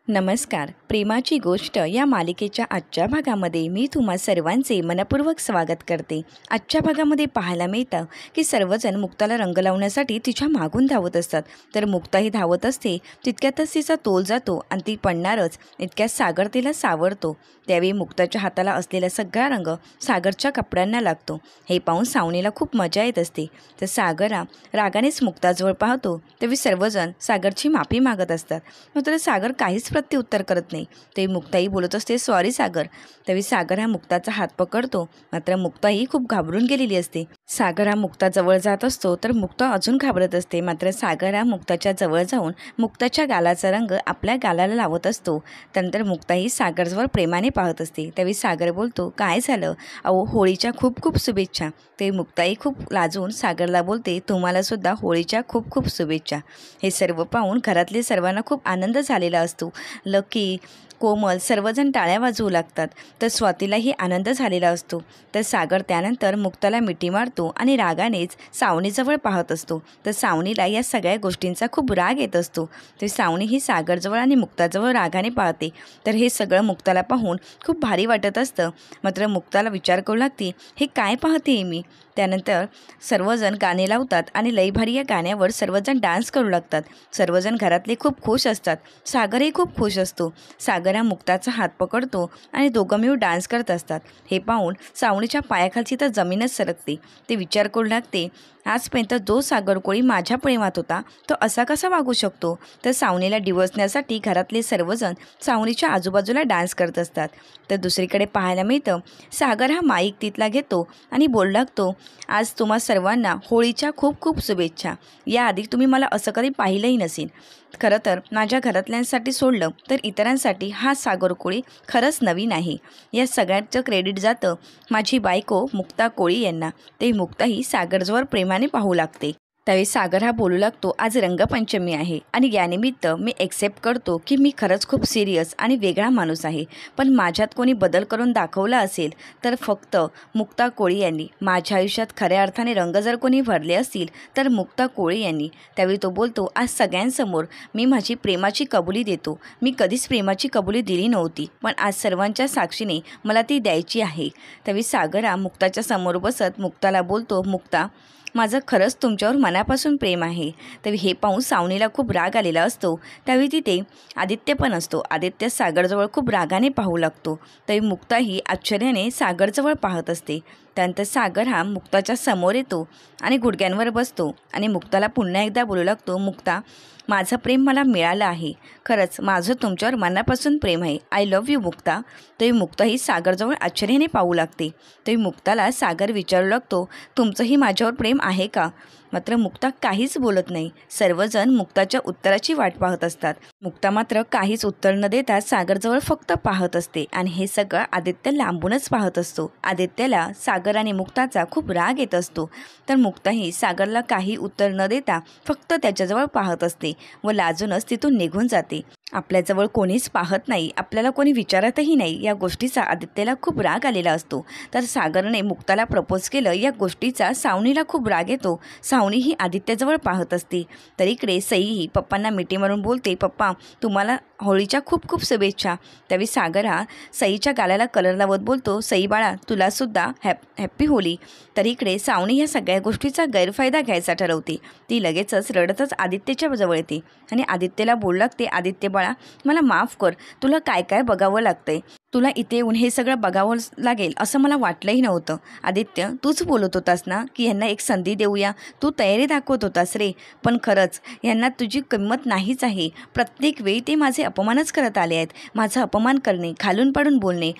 नमस्कार. प्रेमाची गोष्ट या मालिकेच्या आजच्या भागामध्ये मी तुम्हा सर्वांचे मनपूर्वक स्वागत करते. आजच्या भागामध्ये पाहायला मिळतं की सर्वजण मुक्ताला रंग लावण्यासाठी तिच्या मागून धावत असतात. तर मुक्ताही धावत असते. तितक्यातच तिचा तोल जातो आणि ती पडणारच. इतक्यात सागर तिला सावरतो. त्यावेळी मुक्ताच्या हाताला असलेला सगळा रंग सागरच्या कपड्यांना लागतो. हे पाहून सावनीला खूप मजा येत असते. तर सागरा रागानेच मुक्ताजवळ पाहतो. त्यावेळी सर्वजण सागरची माफी मागत असतात. मात्र सागर काहीच प्रत्युत्तर करत नाही. ते मुक्ताही बोलत असते, सॉरी सागर. त्यावेळी सागर हा मुक्ताचा हात पकडतो. मात्र मुक्ताही खूप घाबरून गेलेली असते. सागर हा मुक्ताजवळ जात असतो तर मुक्ता अजून घाबरत असते. मात्र सागर हा मुक्ताच्या जवळ जाऊन मुक्ताच्या गालाचा रंग आपल्या गालाला लावत असतो. त्यानंतर मुक्ताही सागरजवळ प्रेमाने पाहत असते. त्यावेळी सागर बोलतो, काय झालं? अहो, होळीच्या खूप खूप शुभेच्छा. ते मुक्ताही खूप लाजून सागरला बोलते, तुम्हाला सुद्धा होळीच्या खूप खूप शुभेच्छा. हे सर्व पाहून घरातले सर्वांना खूप आनंद झालेला असतो. लकी, कोमल सर्वजण टाळ्या वाजवू लागतात. तर स्वातीलाही आनंद झालेला असतो. तर सागर त्यानंतर मुक्ताला मिठी मारतो आणि रागानेच सावनीजवळ पाहत असतो. तर सावनीला या सगळ्या गोष्टींचा खूप राग येत असतो. तर सावनी ही सागरजवळ आणि मुक्ताजवळ रागाने पाहते. तर हे सगळं मुक्ताला पाहून खूप भारी वाटत असतं. मात्र मुक्ताला विचार करू लागते, हे काय पाहते मी? त्यानंतर सर्वजण गाणे लावतात आणि लई भारी या गाण्यावर सर्वजण डान्स करू लागतात. सर्वजण घरातले खूप खुश असतात. सागरही खूप खुश असतो. सागर हा मुक्ताचा हात पकडतो आणि दोघं मिळून डान्स करत असतात. हे पाहून सावनीच्या पायाखालची तर जमीनच सरकते. ते विचार करू लागते, आजपर्यंत जो सागर कोळी माझ्या प्रेमात होता तो असा कसा वागू शकतो? तर सावनीला डिवचण्यासाठी घरातले सर्वजण सावनीच्या आजूबाजूला डान्स करत असतात. तर दुसरीकडे पाहायला मिळतं, सागर हा माईक तिथला घेतो आणि बोलू लागतो, आज तुम्हा सर्वांना होळीच्या खूप खूप शुभेच्छा. याआधी तुम्ही मला असं कधी पाहिलंही नसेल. खरं तर माझ्या घरातल्यांसाठी सोडलं तर इतरांसाठी हा सागर कोळी खरंच नवीन आहे. या सगळ्याचं क्रेडिट जातं माझी बायको मुक्ता कोळी यांना. ते मुक्ताही सागरजवळ प्रेमाने पाहू लागते. त्यावेळी सागर हा बोलू लागतो, आज रंगपंचमी आहे आणि यानिमित्त मी एक्सेप्ट करतो की मी खरंच खूप सिरियस आणि वेगळा माणूस आहे. पण माझ्यात कोणी बदल करून दाखवला असेल तर फक्त मुक्ता कोळी यांनी. माझ्या आयुष्यात खऱ्या अर्थाने रंग जर कोणी भरले असतील तर मुक्ता कोळी यांनी. त्यावेळी तो बोलतो, आज सगळ्यांसमोर मी माझी प्रेमाची कबुली देतो. मी कधीच प्रेमाची कबुली दिली नव्हती, पण आज सर्वांच्या साक्षीने मला ती द्यायची आहे. त्यावेळी सागर हा मुक्ताच्या समोर बसत मुक्ताला बोलतो, मुक्ता, माझं खरंच तुमच्यावर मनापासून प्रेम आहे. त्यावेळी हे पाहून सावनीला खूप राग आलेला असतो. त्यावेळी तिथे आदित्य पण असतो. आदित्य सागरजवळ खूप रागाने पाहू लागतो. त्यावेळी मुक्ताही आश्चर्याने सागरजवळ पाहत असते. त्यानंतर सागर हा मुक्ताच्या समोर येतो आणि गुडघ्यांवर बसतो आणि मुक्ताला पुन्हा एकदा बोलू लागतो, मुक्ता, माझं प्रेम मला मिळालं आहे. खरंच माझं तुमच्यावर मनापासून प्रेम आहे. I love you Mukta. तरी मुक्ताही सागरजवळ आश्चर्याने पाहू लागते. तरी मुक्ताला सागर विचारू लागतो, तुमचंही माझ्यावर प्रेम आहे का? मात्र मुक्ता काहीच बोलत नाही. सर्वजण मुक्ताच्या उत्तराची वाट पाहत असतात. मुक्ता मात्र काहीच उत्तर न देता सागरजवळ फक्त पाहत असते आणि हे सगळं आदित्य लांबूनच पाहत असतो. आदित्यला सागर आणि मुक्ताचा खूप राग येत असतो. तर मुक्ताही सागरला काही उत्तर न देता फक्त त्याच्याजवळ पाहत असते व लाजूनच तिथून निघून जाते. आपल्याजवळ कोणीच पाहत नाही, आपल्याला कोणी विचारतही नाही, या गोष्टीचा आदित्यला खूप राग आलेला असतो. तर सागरने मुक्ताला प्रपोज केलं या गोष्टीचा सावनीला खूप राग येतो. सावनी ही आदित्यजवळ पाहत असते. तर इकडे सईही पप्पांना मिठी मारून बोलते, पप्पा, तुम्हाला होळीच्या खूप खूप शुभेच्छा. त्यावेळी सागर हा सईच्या गालाला कलर लावत बोलतो, सई बाळा, तुलासुद्धा हॅप्पी होळी. तर इकडे सावनी ह्या सगळ्या गोष्टीचा गैरफायदा घ्यायचा ठरवते. ती लगेचच रडतच आदित्यच्या जवळ येते आणि आदित्यला बोलू लागते, आदित्य बाळा, मला माफ कर. तुला काय काय बघावं लागतंय. तुला इथे येऊन हे सगळं बघावं लागेल असं मला वाटलंही नव्हतं. आदित्य, तूच बोलत होतास ना की ह्यांना एक संधी देऊया. तू तयारी दाखवत होतास रे. पण खरंच ह्यांना तुझी किंमत नाहीच आहे. प्रत्येक वेळी ते माझे अपमानच करत आले आहेत. माझा अपमान करणे, खालून पाडून बोलणे,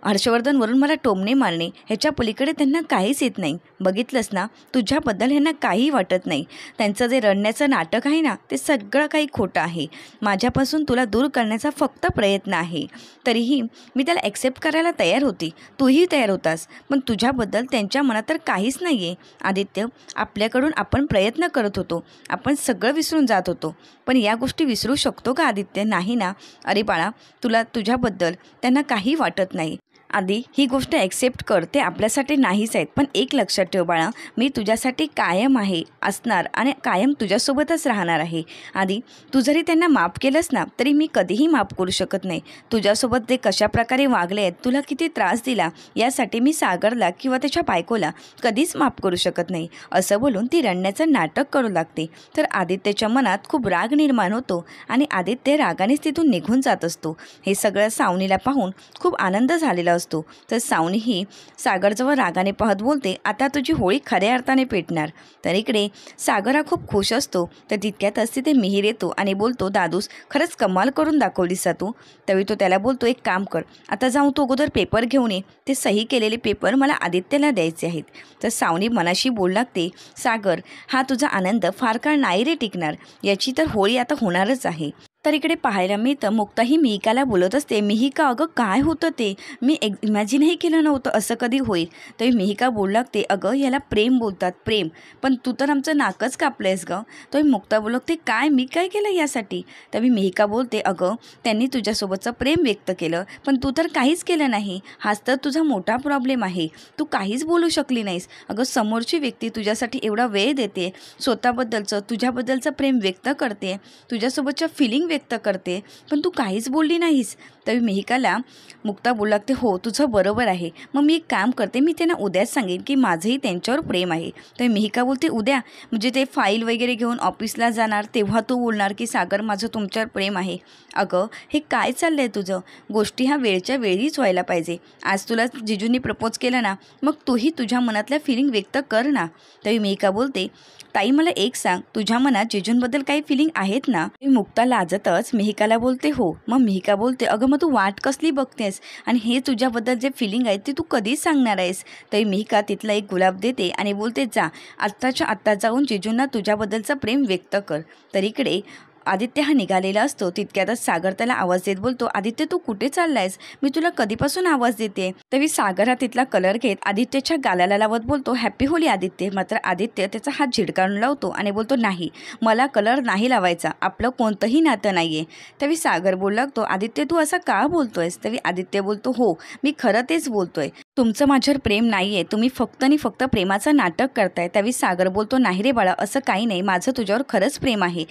हर्षवर्धनवरून मला टोमणे मारणे, ह्याच्या पलीकडे त्यांना काहीच येत नाही. बघितलंस ना, तुझ्याबद्दल ह्यांना काहीही वाटत नाही. त्यांचं जे रडण्याचं नाटक आहे ना, ते सगळं काही खोटं आहे. माझ्यापासून तुला दूर करण्याचा फक्त प्रयत्न आहे. तरीही मी त्याला ॲक्सेप्ट करायला तयार होती. तूही तयार होतास. पण तुझ्याबद्दल त्यांच्या मनात तर काहीच नाही आहे. आदित्य, आपल्याकडून आपण प्रयत्न करत होतो. आपण सगळं विसरून जात होतो. पण या गोष्टी विसरू शकतो का आदित्य? नाही ना. अरे बाळा, तुझ्याबद्दल त्यांना काही वाटत नाही. आधी ही गोष्ट ॲक्सेप्ट कर, ते आपल्यासाठी नाहीच आहेत. पण एक लक्षात ठेव बाळा, मी तुझ्यासाठी कायम आहे, असणार आणि कायम तुझ्यासोबतच राहणार आहे. आधी तू जरी त्यांना माफ केलंस ना, तरी मी कधीही माफ करू शकत नाही. तुझ्यासोबत ते कशाप्रकारे वागले आहेत, तुला किती त्रास दिला, यासाठी मी सागरला किंवा त्याच्या बायकोला कधीच माफ करू शकत नाही. असं बोलून ती रडण्याचं नाटक करू लागते. तर आदित्यच्या मनात खूप राग निर्माण होतो आणि आदित्य रागानेच तिथून निघून जात असतो. हे सगळं सावनीला पाहून खूप आनंद झालेला असतो. तर सावनी ही सागरजवळ रागाने पाहत बोलते, आता तुझी होळी खऱ्या अर्थाने पेटणार. तर इकडे सागर हा खूप खुश असतो. तर तितक्यातच तिथे मिहीर येतो आणि बोलतो, दादूस खरंच कमाल करून दाखवलीस तू. त्यावेळी तो त्याला बोलतो, एक काम कर, आता जाऊन तो अगोदर पेपर घेऊन ये, ते सही केलेले पेपर मला आदित्यला द्यायचे आहेत. तर सावनी मनाशी बोलू लागते, सागर हा तुझा आनंद फार काळ नाही रे टिकणार, याची तर होळी आता होणारच आहे. तर इकडे पाहायला मिळतं, मुक्ता ही मिहिकाला बोलत असते, मिहिका अगं काय होतं ते, मी इमॅजिनही केलं नव्हतं असं कधी होईल. तर मिहिका बोलू लागते, अगं याला प्रेम बोलतात, प्रेम, पण तू तर आमचं नाकच कापलंयस गं. तर मुक्ता बोलू लागते, काय मी काय केलं यासाठी. तर मिहिका बोलते, अगं त्यांनी तुझ्यासोबतचं प्रेम व्यक्त केलं, पण तू तर काहीच केलं नाही, हाच तर तुझा मोठा प्रॉब्लेम आहे. तू काहीच बोलू शकली नाहीस. अगं समोरची व्यक्ती तुझ्यासाठी एवढा वेळ देते, स्वतःबद्दलचं तुझ्याबद्दलचं प्रेम व्यक्त करते, तुझ्यासोबतच्या फिलिंग व्यक्त करते, पण तू काहीच बोलली नाहीस. तर मिहिकाला मुक्ता बोलू लागते, हो तुझं बरोबर आहे, मग मी एक काम करते, मी त्यांना उद्याच सांगेन की माझंही त्यांच्यावर प्रेम आहे. तर मिहिका बोलते, उद्या म्हणजे ते फाईल वगैरे घेऊन ऑफिसला जाणार, तेव्हा तू बोलणार की सागर माझं तुमच्यावर प्रेम आहे. अगं हे काय चाललं आहे तुझं, गोष्टी ह्या वेळच्या वेळीच व्हायला पाहिजे. आज तुला जिजूंनी प्रपोज केलं ना, मग तूही तुझ्या मनातल्या फिलिंग व्यक्त कर ना. तर मिहिका बोलते, ताई मला एक सांग, तुझ्या मनात जिजूंबद्दल काही फिलिंग आहेत ना. मुक्ता लाजतच मिहिकाला बोलते, हो. मग मिहिका बोलते, अगं मग तू वाट कसली बघतेस, आणि हे तुझ्याबद्दल जे फिलिंग आहे ते तू कधी सांगणार आहेस. तरी मिहिका तिथला एक गुलाब देते आणि बोलते, जा आत्ताच्या आत्ता जाऊन जिजूंना तुझ्याबद्दलचं प्रेम व्यक्त कर. तर इकडे आदित्य हा निघालेला असतो. तितक्यातच सागर त्याला आवाज देत बोलतो, आदित्य तू कुठे चाललायस, मी तुला कधीपासून आवाज देते. तरी सागर हा तिथला कलर घेत आदित्यच्या गालाला लावत बोलतो, हॅपी होली आदित्य. मात्र आदित्य त्याचा हात झिडकारून लावतो आणि बोलतो, नाही मला कलर नाही लावायचा, आपलं कोणतंही नातं नाही आहे. तरी सागर बोलू लागतो, आदित्य तू असं का बोलतोयस. तरी आदित्य बोलतो, हो मी खरं तेच बोलतोय, तुमचं माझ्यावर प्रेम नाही आहे, तुम्ही फक्त आणि फक्त प्रेमाचं नाटक करताय. त्यावेळी सागर बोलतो, नाही रे बाळा असं काही नाही, माझं तुझ्यावर खरंच प्रेम आहे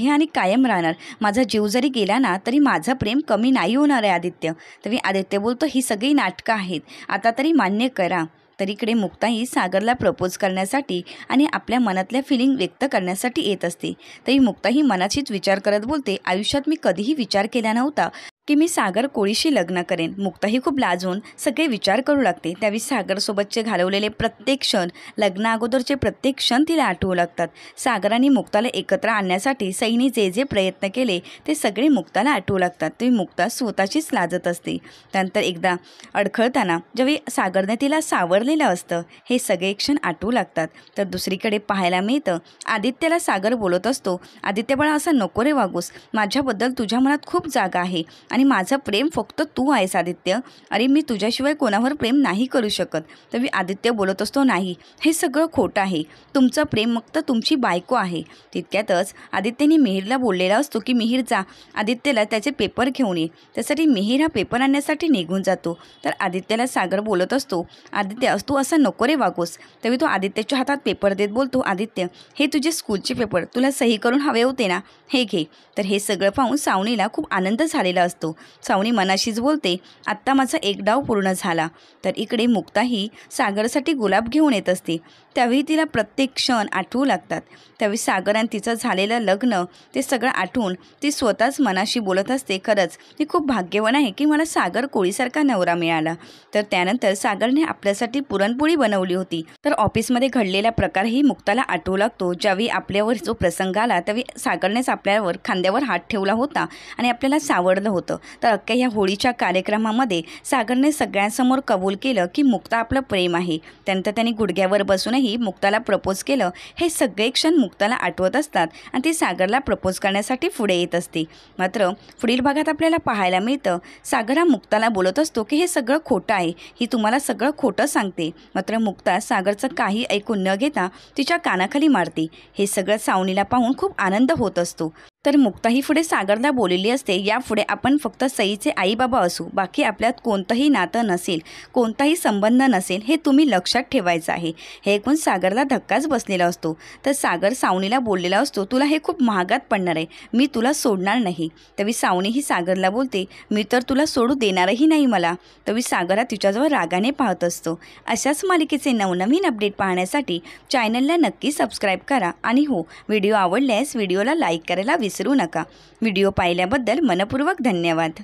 आणि कायम राहणार. माझा जीव जरी गेला ना तरी माझं प्रेम कमी नाही होणार आहे आदित्य. तरी आदित्य बोलतो, ही सगळी नाटकं आहेत, आता तरी मान्य करा. तर इकडे मुक्ताही सागरला प्रपोज करण्यासाठी आणि आपल्या मनातल्या फिलिंग व्यक्त करण्यासाठी येत असते. तरी मुक्ताही मनाशीच विचार करत बोलते, आयुष्यात मी कधीही विचार केला नव्हता की मी सागर कोळीशी लग्न करेन. मुक्ताही खूप लाजून सगळे विचार करू लागते. त्यावेळी सागरसोबतचे घालवलेले प्रत्येक क्षण, लग्ना अगोदरचे प्रत्येक क्षण तिला आठवू लागतात. सागराने मुक्ताला एकत्र आणण्यासाठी सईने जे जे प्रयत्न केले ते सगळे मुक्ताला आठवू लागतात. ती मुक्ता स्वतःचीच लाजत असते. त्यानंतर एकदा अडखळताना ज्यावेळी सागरने तिला सावरलेलं असतं, हे सगळे क्षण आठवू लागतात. तर दुसरीकडे पाहायला मिळतं, आदित्यला सागर बोलत असतो, आदित्य बाळा असं नको रे वागूस, माझ्याबद्दल तुझ्या मनात खूप जागा आहे आणि माझं प्रेम फक्त तू आहेस आदित्य, अरे मी तुझ्याशिवाय कोणावर प्रेम नाही करू शकत. तर मी आदित्य बोलत असतो, नाही हे सगळं खोटं आहे, तुमचं प्रेम फक्त तुमची बायको आहे. तितक्यातच आदित्यने मिहीरला बोललेला असतो की मिहीर जा आदित्यला त्याचे पेपर घेऊन ये. त्यासाठी मिहीर हा पेपर आणण्यासाठी निघून जातो. तर आदित्यला सागर बोलत असतो, आदित्य तू असं नको रे वागोस. तेव्हा तो आदित्यच्या हातात पेपर देत बोलतो, आदित्य हे तुझे स्कूलचे पेपर, तुला सही करून हवे होते ना, हे घे. तर हे सगळं पाहून सावनीला खूप आनंद झालेला असतो. सावनी मनाशीच बोलते, आत्ता माझा एक डाव पूर्ण झाला. तर इकडे मुक्ताही सागरसाठी गुलाब घेऊन येत असते. त्यावेळी तिला प्रत्येक क्षण आठवू लागतात. त्यावेळी सागर आणि तिचं झालेलं लग्न ते सगळं आठवून ती स्वतःच मनाशी बोलत असते, खरंच मी खूप भाग्यवान आहे की मला सागर कोळीसारखा नवरा मिळाला. तर त्यानंतर सागरने आपल्यासाठी पुरणपोळी बनवली होती. तर ऑफिसमध्ये घडलेला प्रकारही मुक्ताला आठवू लागतो. ज्यावेळी आपल्यावर जो प्रसंग आला त्यावेळी सागरनेच आपल्यावर खांद्यावर हात ठेवला होता आणि आपल्याला सावरलं होतं. तर अख्ख्या ह्या होळीच्या कार्यक्रमामध्ये सागरने सगळ्यांसमोर कबूल केलं की मुक्ता आपलं प्रेम आहे. त्यानंतर त्यांनी गुडघ्यावर बसूनही मुक्ताला प्रपोज केलं. हे सगळे क्षण मुक्ताला आठवत असतात आणि ती सागरला प्रपोज करण्यासाठी पुढे येत असते. मात्र पुढील भागात आपल्याला पाहायला मिळतं, सागर हा मुक्ताला बोलत असतो की हे सगळं खोटं आहे, ही तुम्हाला सगळं खोटं सांगते. मात्र मुक्ता सागरचं काही ऐकून न घेता तिच्या कानाखाली मारते. हे सगळं सावनीला पाहून खूप आनंद होत असतो. तर मुक्ताही पुढे सागरला बोललेली असते, यापुढे आपण फक्त सईचे आई बाबा असू, बाकी आपल्यात कोणतंही नातं नसेल, कोणताही संबंध नसेल, हे तुम्ही लक्षात ठेवायचं आहे. हे ऐकून सागरला धक्काच बसलेला असतो. तर सागर सावनीला बोललेला असतो, तुला हे खूप महागात पडणार आहे, मी तुला सोडणार नाही. तरी सावनीही सागरला बोलते, मी तर तुला सोडू देणारही नाही मला. तरी सागर तिच्याजवळ रागाने पाहत असतो. अशाच मालिकेचे नवनवीन अपडेट पाहण्यासाठी चॅनलला नक्की सबस्क्राईब करा आणि हो, व्हिडिओ आवडल्यास व्हिडिओला लाईक करायला विसरू नका. व्हिडिओ पाहिल्याबद्दल मनपूर्वक धन्यवाद.